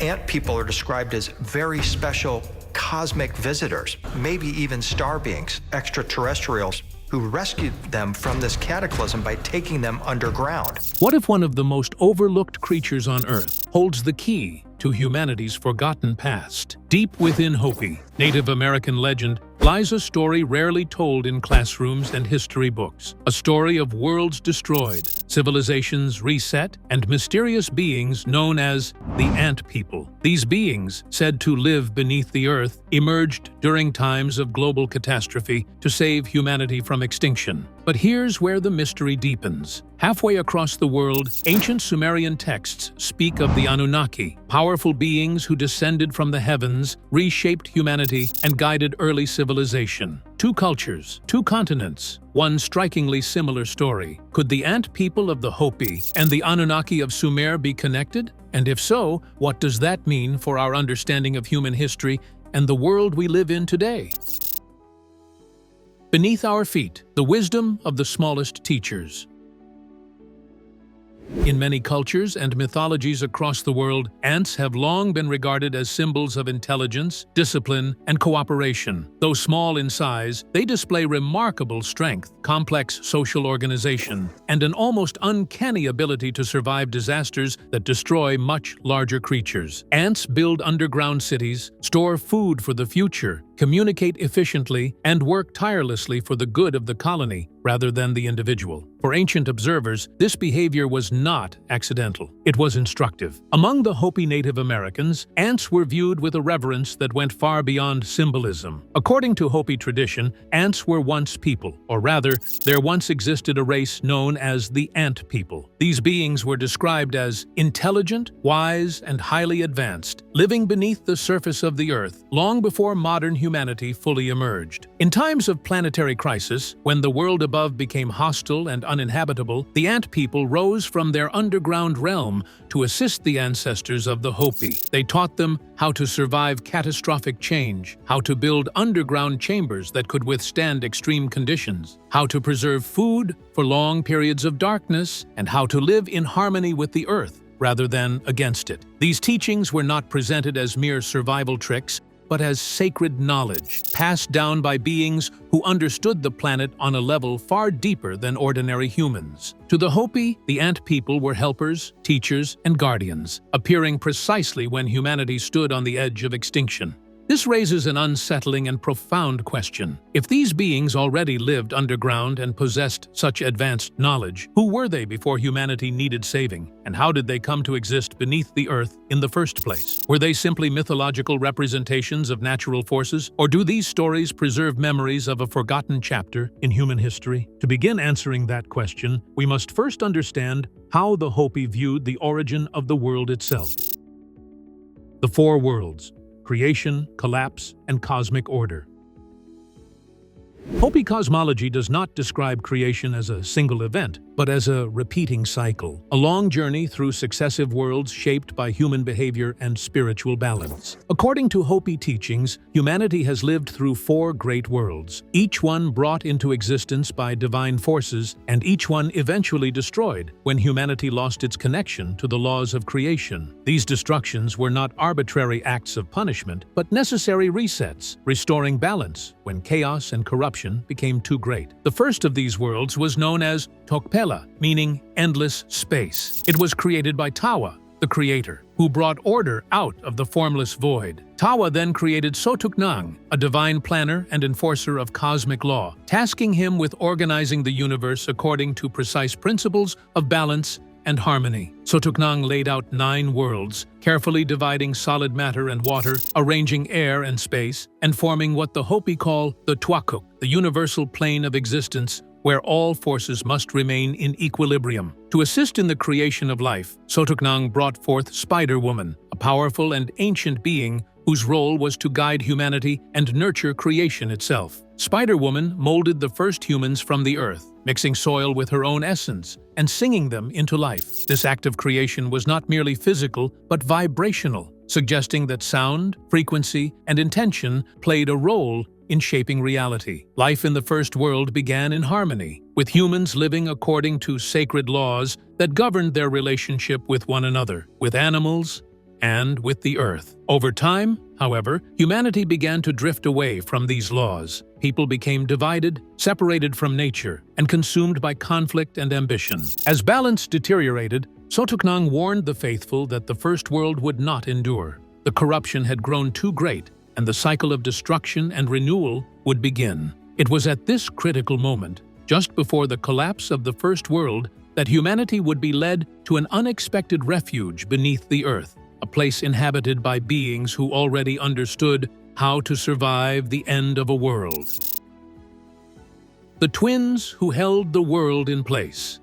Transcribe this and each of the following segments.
ant people are described as very special cosmic visitors, maybe even star beings, extraterrestrials, who rescued them from this cataclysm by taking them underground. What if one of the most overlooked creatures on Earth holds the key to humanity's forgotten past? Deep within Hopi Native American legend lies a story rarely told in classrooms and history books. A story of worlds destroyed, civilizations reset, and mysterious beings known as the Ant People. These beings, said to live beneath the earth, emerged during times of global catastrophe to save humanity from extinction. But here's where the mystery deepens. Halfway across the world, ancient Sumerian texts speak of the Anunnaki, powerful beings who descended from the heavens, reshaped humanity, and guided early civilization. Two cultures, two continents, one strikingly similar story. Could the Ant People of the Hopi and the Anunnaki of Sumer be connected? And if so, what does that mean for our understanding of human history and the world we live in today? Beneath our feet, the wisdom of the smallest teachers. In many cultures and mythologies across the world, ants have long been regarded as symbols of intelligence, discipline, and cooperation. Though small in size, they display remarkable strength, complex social organization, and an almost uncanny ability to survive disasters that destroy much larger creatures. Ants build underground cities, store food for the future, communicate efficiently, and work tirelessly for the good of the colony rather than the individual. For ancient observers, this behavior was not accidental. It was instructive. Among the Hopi Native Americans, ants were viewed with a reverence that went far beyond symbolism. According to Hopi tradition, ants were once people, or rather, there once existed a race known as the Ant People. These beings were described as intelligent, wise, and highly advanced, living beneath the surface of the earth long before modern humanity fully emerged. In times of planetary crisis, when the world above became hostile and uninhabitable, the Ant People rose from their underground realm to assist the ancestors of the Hopi. They taught them how to survive catastrophic change, how to build underground chambers that could withstand extreme conditions, how to preserve food for long periods of darkness, and how to live in harmony with the earth rather than against it. These teachings were not presented as mere survival tricks, but as sacred knowledge, passed down by beings who understood the planet on a level far deeper than ordinary humans. To the Hopi, the Ant People were helpers, teachers, and guardians, appearing precisely when humanity stood on the edge of extinction. This raises an unsettling and profound question. If these beings already lived underground and possessed such advanced knowledge, who were they before humanity needed saving? And how did they come to exist beneath the earth in the first place? Were they simply mythological representations of natural forces? Or do these stories preserve memories of a forgotten chapter in human history? To begin answering that question, we must first understand how the Hopi viewed the origin of the world itself. The four worlds: creation, collapse, and cosmic order. Hopi cosmology does not describe creation as a single event, but as a repeating cycle, a long journey through successive worlds shaped by human behavior and spiritual balance. According to Hopi teachings, humanity has lived through four great worlds, each one brought into existence by divine forces, and each one eventually destroyed when humanity lost its connection to the laws of creation. These destructions were not arbitrary acts of punishment, but necessary resets, restoring balance when chaos and corruption became too great. The first of these worlds was known as Tokpela, meaning endless space. It was created by Tawa, the creator, who brought order out of the formless void. Tawa then created Sotuknang, a divine planner and enforcer of cosmic law, tasking him with organizing the universe according to precise principles of balance and harmony. Sotuknang laid out 9 worlds, carefully dividing solid matter and water, arranging air and space, and forming what the Hopi call the Twakuk, the universal plane of existence, where all forces must remain in equilibrium. To assist in the creation of life, Sotuknang brought forth Spider-Woman, a powerful and ancient being whose role was to guide humanity and nurture creation itself. Spider-Woman molded the first humans from the earth, mixing soil with her own essence and singing them into life. This act of creation was not merely physical, but vibrational, suggesting that sound, frequency, and intention played a role in shaping reality. Life in the first world began in harmony, with humans living according to sacred laws that governed their relationship with one another, with animals, and with the earth. Over time, however, humanity began to drift away from these laws. People became divided, separated from nature, and consumed by conflict and ambition. As balance deteriorated, Sotuknang warned the faithful that the First World would not endure. The corruption had grown too great, and the cycle of destruction and renewal would begin. It was at this critical moment, just before the collapse of the First World, that humanity would be led to an unexpected refuge beneath the earth, a place inhabited by beings who already understood how to survive the end of a world. The twins who held the world in place.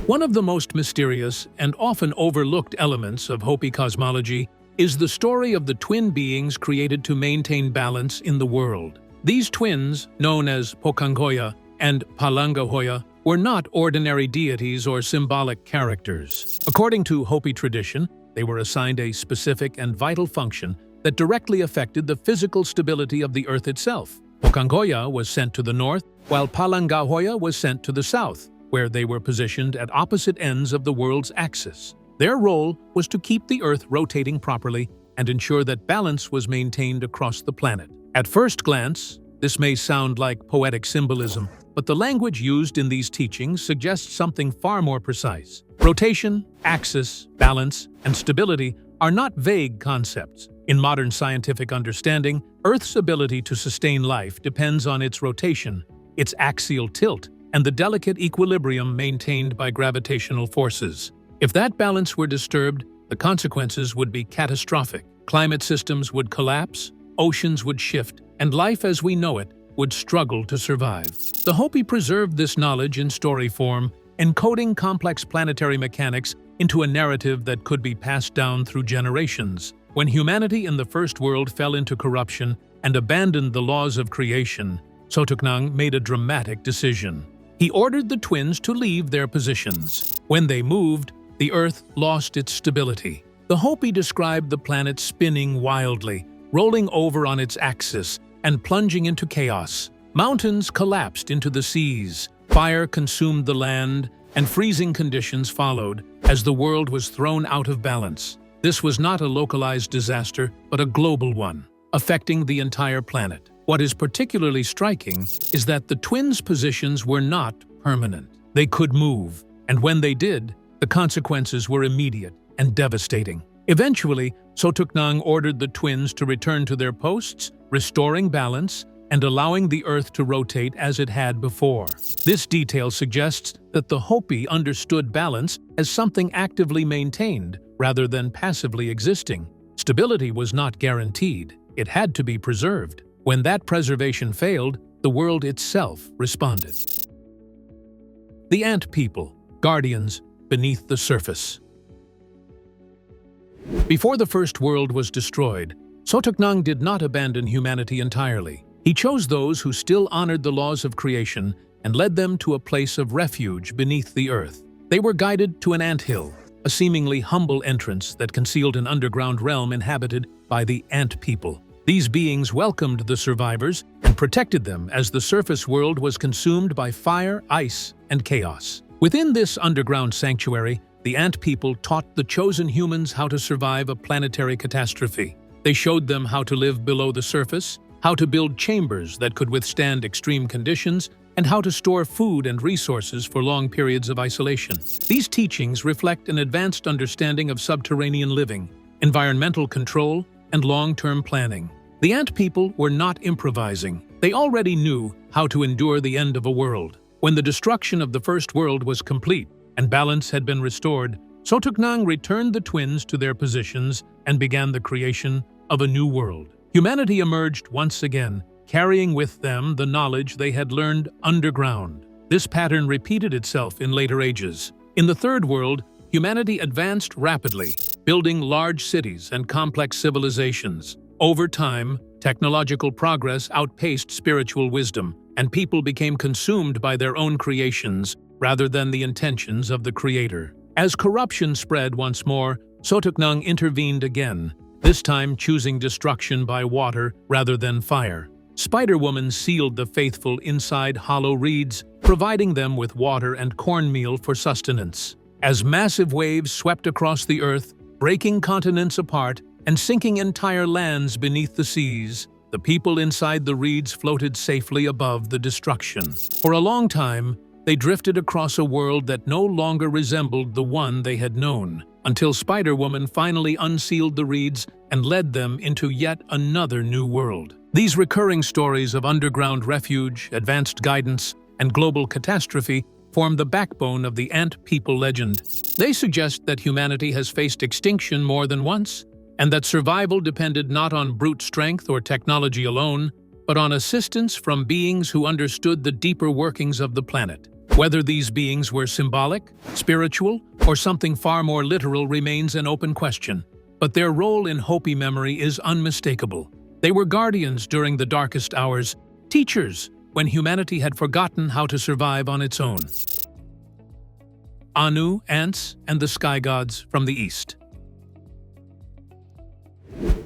One of the most mysterious and often overlooked elements of Hopi cosmology is the story of the twin beings created to maintain balance in the world. These twins, known as Pokangoya and Palangahoya, were not ordinary deities or symbolic characters. According to Hopi tradition, they were assigned a specific and vital function that directly affected the physical stability of the earth itself. Pokangoya was sent to the north, while Palangahoya was sent to the south, where they were positioned at opposite ends of the world's axis. Their role was to keep the earth rotating properly and ensure that balance was maintained across the planet. At first glance, this may sound like poetic symbolism, but the language used in these teachings suggests something far more precise. Rotation, axis, balance, and stability are not vague concepts. In modern scientific understanding, Earth's ability to sustain life depends on its rotation, its axial tilt, and the delicate equilibrium maintained by gravitational forces. If that balance were disturbed, the consequences would be catastrophic. Climate systems would collapse, oceans would shift, and life as we know it would struggle to survive. The Hopi preserved this knowledge in story form, encoding complex planetary mechanics into a narrative that could be passed down through generations. When humanity in the First World fell into corruption and abandoned the laws of creation, Sotuknang made a dramatic decision. He ordered the twins to leave their positions. When they moved, the Earth lost its stability. The Hopi described the planet spinning wildly, rolling over on its axis and plunging into chaos. Mountains collapsed into the seas, fire consumed the land, and freezing conditions followed as the world was thrown out of balance. This was not a localized disaster, but a global one, affecting the entire planet. What is particularly striking is that the twins' positions were not permanent. They could move, and when they did, the consequences were immediate and devastating. Eventually, Sotuknang ordered the twins to return to their posts, restoring balance and allowing the Earth to rotate as it had before. This detail suggests that the Hopi understood balance as something actively maintained rather than passively existing. Stability was not guaranteed. It had to be preserved. When that preservation failed, the world itself responded. The Ant People, guardians beneath the surface. Before the First World was destroyed, Sotuknang did not abandon humanity entirely. He chose those who still honored the laws of creation and led them to a place of refuge beneath the earth. They were guided to an anthill, a seemingly humble entrance that concealed an underground realm inhabited by the Ant People. These beings welcomed the survivors and protected them as the surface world was consumed by fire, ice, and chaos. Within this underground sanctuary, the Ant People taught the chosen humans how to survive a planetary catastrophe. They showed them how to live below the surface, how to build chambers that could withstand extreme conditions, and how to store food and resources for long periods of isolation. These teachings reflect an advanced understanding of subterranean living, environmental control, and long-term planning. The Ant People were not improvising. They already knew how to endure the end of a world. When the destruction of the First World was complete and balance had been restored, Sotuknang returned the twins to their positions and began the creation of a new world. Humanity emerged once again, carrying with them the knowledge they had learned underground. This pattern repeated itself in later ages. In the Third World, humanity advanced rapidly, building large cities and complex civilizations. Over time, technological progress outpaced spiritual wisdom, and people became consumed by their own creations rather than the intentions of the Creator. As corruption spread once more, Sotuknang intervened again, this time choosing destruction by water rather than fire. Spider-Woman sealed the faithful inside hollow reeds, providing them with water and cornmeal for sustenance. As massive waves swept across the earth, breaking continents apart and sinking entire lands beneath the seas, the people inside the reeds floated safely above the destruction. For a long time, they drifted across a world that no longer resembled the one they had known, until Spider-Woman finally unsealed the reeds and led them into yet another new world. These recurring stories of underground refuge, advanced guidance, and global catastrophe form the backbone of the Ant People legend. They suggest that humanity has faced extinction more than once, and that survival depended not on brute strength or technology alone, but on assistance from beings who understood the deeper workings of the planet. Whether these beings were symbolic, spiritual, or something far more literal remains an open question, but their role in Hopi memory is unmistakable. They were guardians during the darkest hours, teachers when humanity had forgotten how to survive on its own. Anu, ants, and the sky gods from the east.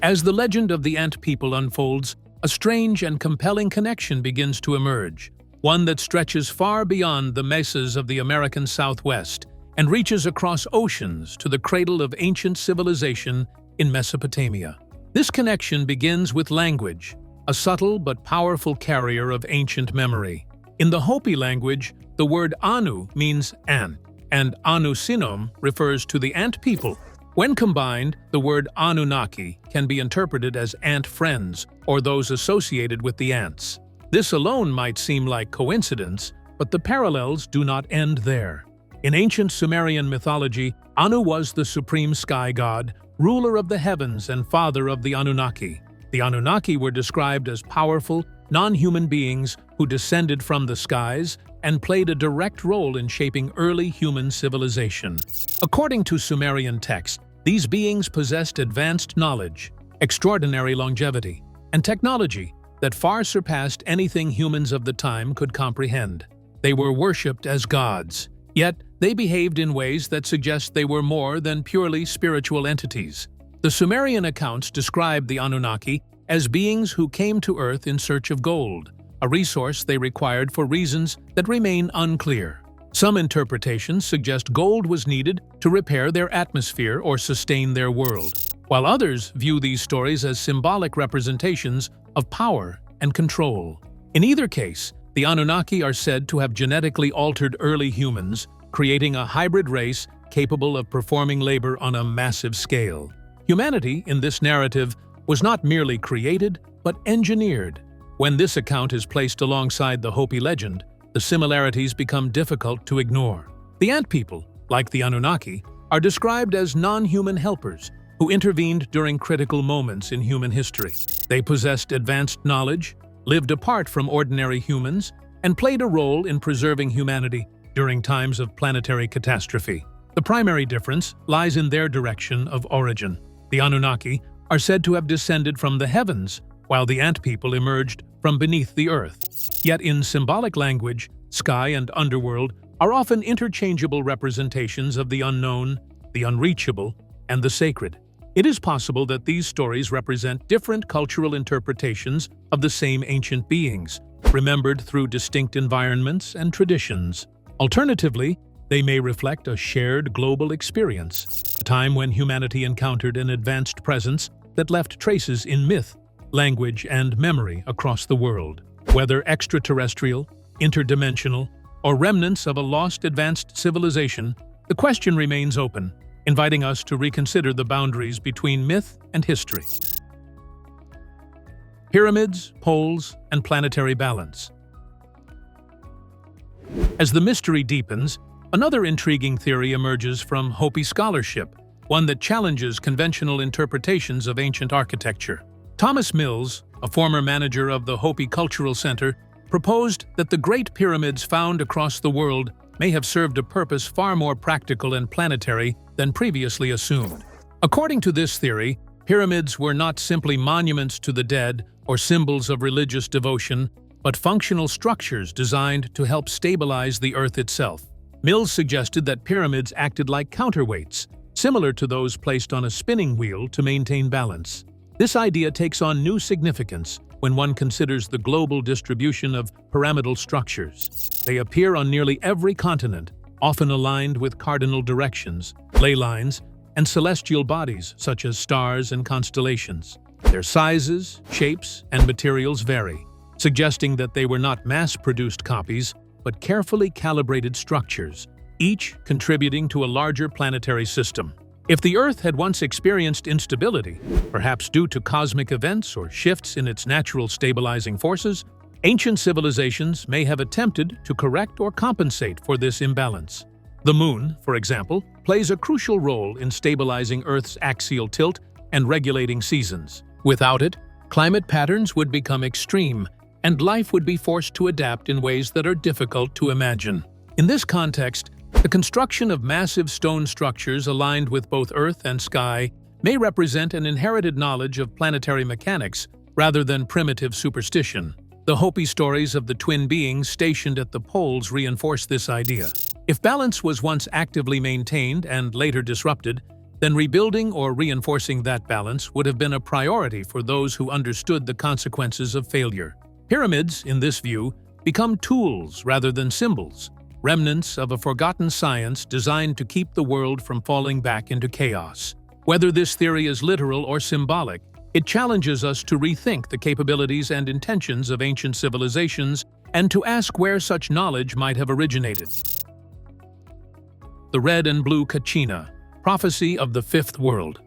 As the legend of the Ant People unfolds, a strange and compelling connection begins to emerge, one that stretches far beyond the mesas of the American Southwest and reaches across oceans to the cradle of ancient civilization in Mesopotamia. This connection begins with language, a subtle but powerful carrier of ancient memory. In the Hopi language, the word Anu means ant, and Anu Sinom refers to the ant people. When combined, the word Anunnaki can be interpreted as ant friends or those associated with the ants. This alone might seem like coincidence, but the parallels do not end there. In ancient Sumerian mythology, Anu was the supreme sky god, ruler of the heavens and father of the Anunnaki. The Anunnaki were described as powerful, non-human beings who descended from the skies and played a direct role in shaping early human civilization. According to Sumerian texts, these beings possessed advanced knowledge, extraordinary longevity, and technology that far surpassed anything humans of the time could comprehend. They were worshipped as gods, yet they behaved in ways that suggest they were more than purely spiritual entities. The Sumerian accounts describe the Anunnaki as beings who came to Earth in search of gold, a resource they required for reasons that remain unclear. Some interpretations suggest gold was needed to repair their atmosphere or sustain their world, while others view these stories as symbolic representations of power and control. In either case, the Anunnaki are said to have genetically altered early humans, creating a hybrid race capable of performing labor on a massive scale. Humanity, in this narrative, was not merely created, but engineered. When this account is placed alongside the Hopi legend, the similarities become difficult to ignore. The Ant People, like the Anunnaki, are described as non-human helpers who intervened during critical moments in human history. They possessed advanced knowledge, lived apart from ordinary humans, and played a role in preserving humanity during times of planetary catastrophe. The primary difference lies in their direction of origin. The Anunnaki are said to have descended from the heavens, while the Ant People emerged from beneath the earth. Yet in symbolic language, sky and underworld are often interchangeable representations of the unknown, the unreachable, and the sacred. It is possible that these stories represent different cultural interpretations of the same ancient beings, remembered through distinct environments and traditions. Alternatively, they may reflect a shared global experience, a time when humanity encountered an advanced presence that left traces in myth, language, and memory across the world. Whether extraterrestrial, interdimensional, or remnants of a lost advanced civilization, the question remains open, inviting us to reconsider the boundaries between myth and history. Pyramids, poles, and planetary balance. As the mystery deepens, another intriguing theory emerges from Hopi scholarship, one that challenges conventional interpretations of ancient architecture. Thomas Mills, a former manager of the Hopi Cultural Center, proposed that the Great Pyramids found across the world may have served a purpose far more practical and planetary than previously assumed. According to this theory, pyramids were not simply monuments to the dead or symbols of religious devotion, but functional structures designed to help stabilize the Earth itself. Mills suggested that pyramids acted like counterweights, similar to those placed on a spinning wheel to maintain balance. This idea takes on new significance when one considers the global distribution of pyramidal structures. They appear on nearly every continent, often aligned with cardinal directions, ley lines, and celestial bodies such as stars and constellations. Their sizes, shapes, and materials vary, suggesting that they were not mass-produced copies, but carefully calibrated structures, each contributing to a larger planetary system. If the Earth had once experienced instability, perhaps due to cosmic events or shifts in its natural stabilizing forces, ancient civilizations may have attempted to correct or compensate for this imbalance. The Moon, for example, plays a crucial role in stabilizing Earth's axial tilt and regulating seasons. Without it, climate patterns would become extreme, and life would be forced to adapt in ways that are difficult to imagine. In this context, the construction of massive stone structures aligned with both Earth and sky may represent an inherited knowledge of planetary mechanics rather than primitive superstition. The Hopi stories of the twin beings stationed at the poles reinforce this idea. If balance was once actively maintained and later disrupted, then rebuilding or reinforcing that balance would have been a priority for those who understood the consequences of failure. Pyramids, in this view, become tools rather than symbols, remnants of a forgotten science designed to keep the world from falling back into chaos. Whether this theory is literal or symbolic, it challenges us to rethink the capabilities and intentions of ancient civilizations and to ask where such knowledge might have originated. The Red and Blue Kachina, Prophecy of the Fifth World.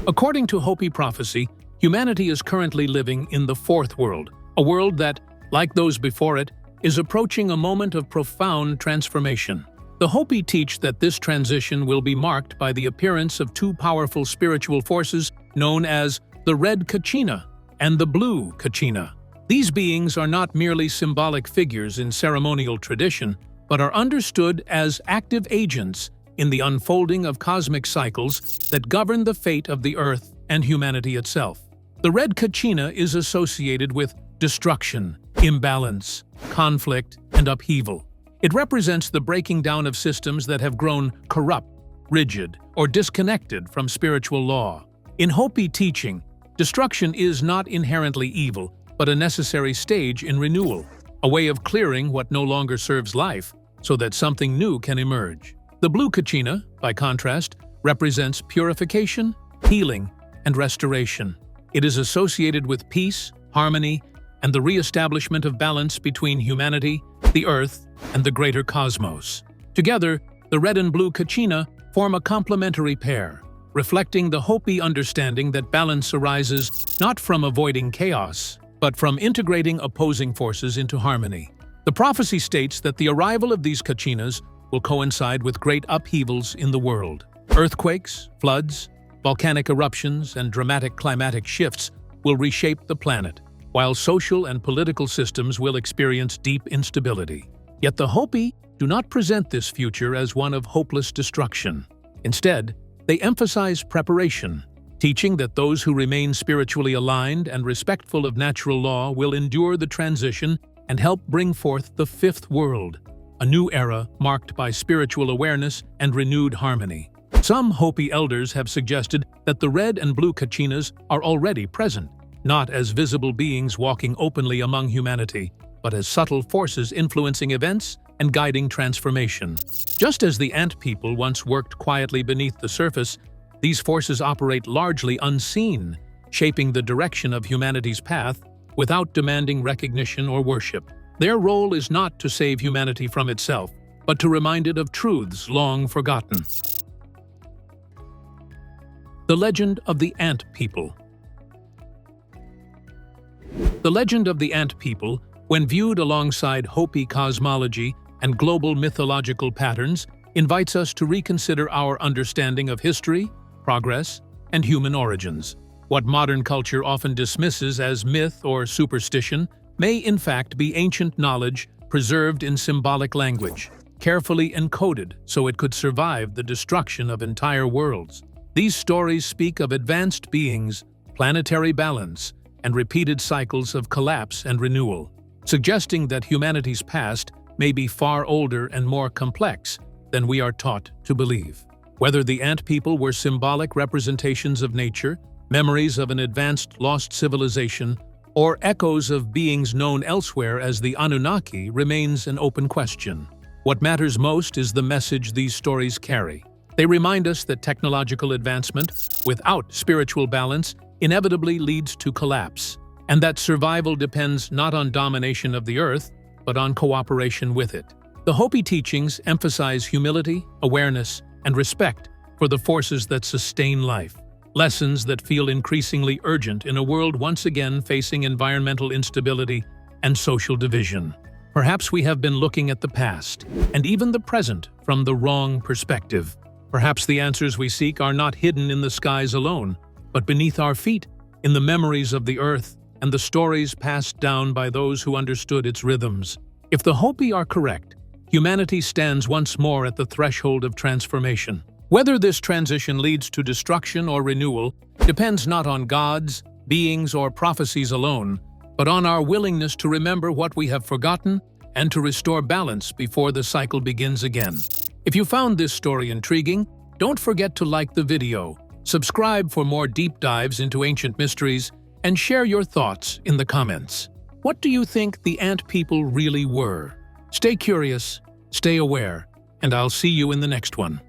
According to Hopi prophecy, humanity is currently living in the Fourth World, a world that, like those before it, is approaching a moment of profound transformation. The Hopi teach that this transition will be marked by the appearance of two powerful spiritual forces known as the Red Kachina and the Blue Kachina. These beings are not merely symbolic figures in ceremonial tradition, but are understood as active agents in the unfolding of cosmic cycles that govern the fate of the Earth and humanity itself. The Red Kachina is associated with destruction, imbalance, conflict, and upheaval. It represents the breaking down of systems that have grown corrupt, rigid, or disconnected from spiritual law. In Hopi teaching, destruction is not inherently evil, but a necessary stage in renewal, a way of clearing what no longer serves life so that something new can emerge. The Blue Kachina, by contrast, represents purification, healing, and restoration. It is associated with peace, harmony, and the re-establishment of balance between humanity, the Earth, and the greater cosmos. Together, the Red and Blue Kachina form a complementary pair, reflecting the Hopi understanding that balance arises not from avoiding chaos, but from integrating opposing forces into harmony. The prophecy states that the arrival of these Kachinas will coincide with great upheavals in the world. Earthquakes, floods, volcanic eruptions, and dramatic climatic shifts will reshape the planet, while social and political systems will experience deep instability. Yet the Hopi do not present this future as one of hopeless destruction. Instead, they emphasize preparation, teaching that those who remain spiritually aligned and respectful of natural law will endure the transition and help bring forth the Fifth World, a new era marked by spiritual awareness and renewed harmony. Some Hopi elders have suggested that the Red and Blue Kachinas are already present, not as visible beings walking openly among humanity, but as subtle forces influencing events and guiding transformation. Just as the ant people once worked quietly beneath the surface, these forces operate largely unseen, shaping the direction of humanity's path without demanding recognition or worship. Their role is not to save humanity from itself, but to remind it of truths long forgotten. The Legend of the Ant People. The legend of the ant people, when viewed alongside Hopi cosmology and global mythological patterns, invites us to reconsider our understanding of history, progress, and human origins. What modern culture often dismisses as myth or superstition may in fact be ancient knowledge preserved in symbolic language, carefully encoded so it could survive the destruction of entire worlds. These stories speak of advanced beings, planetary balance, and repeated cycles of collapse and renewal, suggesting that humanity's past may be far older and more complex than we are taught to believe. Whether the ant people were symbolic representations of nature, memories of an advanced lost civilization, or echoes of beings known elsewhere as the Anunnaki remains an open question. What matters most is the message these stories carry. They remind us that technological advancement, without spiritual balance, inevitably leads to collapse, and that survival depends not on domination of the earth, but on cooperation with it. The Hopi teachings emphasize humility, awareness, and respect for the forces that sustain life, lessons that feel increasingly urgent in a world once again facing environmental instability and social division. Perhaps we have been looking at the past, and even the present, from the wrong perspective. Perhaps the answers we seek are not hidden in the skies alone, but beneath our feet, in the memories of the earth and the stories passed down by those who understood its rhythms. If the Hopi are correct, humanity stands once more at the threshold of transformation. Whether this transition leads to destruction or renewal depends not on gods, beings, or prophecies alone, but on our willingness to remember what we have forgotten and to restore balance before the cycle begins again. If you found this story intriguing, don't forget to like the video, subscribe for more deep dives into ancient mysteries, and share your thoughts in the comments. What do you think the ant people really were? Stay curious, stay aware, and I'll see you in the next one.